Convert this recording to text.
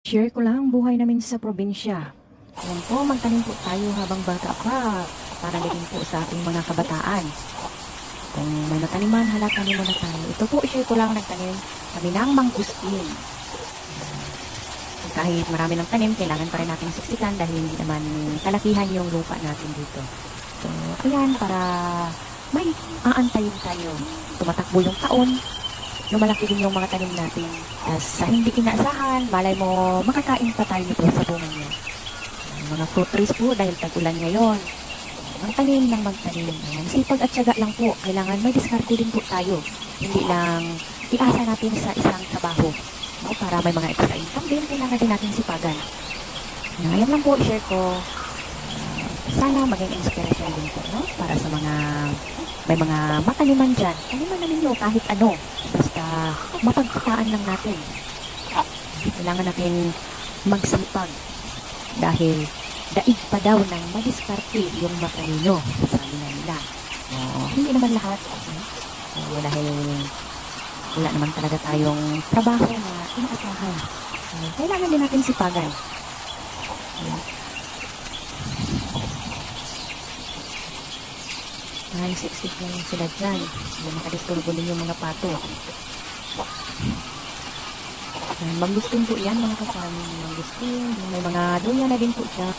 Share ko lang ang buhay namin sa probinsya. Ayan po, magtanim po tayo habang bata pa para din po sa ating mga kabataan. Kung may nataniman, hala, tanim muna tayo. Ito po, share ko lang nagtanim kami ng mangustin. Kahit marami ng tanim, kailangan pa rin natin siksikan dahil hindi naman kalakihan yung lupa natin dito. So, ayan, para may aantayin tayo. Tumatakbo yung taon, lumalaki din yung mga tanim natin. Sa hindi inaasahan, malay mo, makakain pa tayo nito sa bunga niya. Mga fruit trees po dahil tag-ulan ngayon. Magtanim ng magtanim. Sipag at syaga lang po. Kailangan may diskarte din po tayo. Hindi lang iasa natin sa isang trabaho. No? Para may mga extra income din, kailangan din natin sipagan. Ngayon lang po, share ko. Sana maging inspiration din po, no? Para sa mga may mga mataniman dyan. Taniman na ninyo kahit ano. Basta mapagkakaan lang natin. Kailangan natin magsipag. Dahil daig pa daw ng madiskarte yung matalino. Sabi na nila. Hindi naman lahat. Dahil wala naman talaga tayong trabaho na inaasahan. Kailangan din natin sipagan. Siksik lang sila dyan. Hindi makadisturbo din yung mga pato. Mangustin po yan mga kasama. Mangustin. May mga duya na din po siya.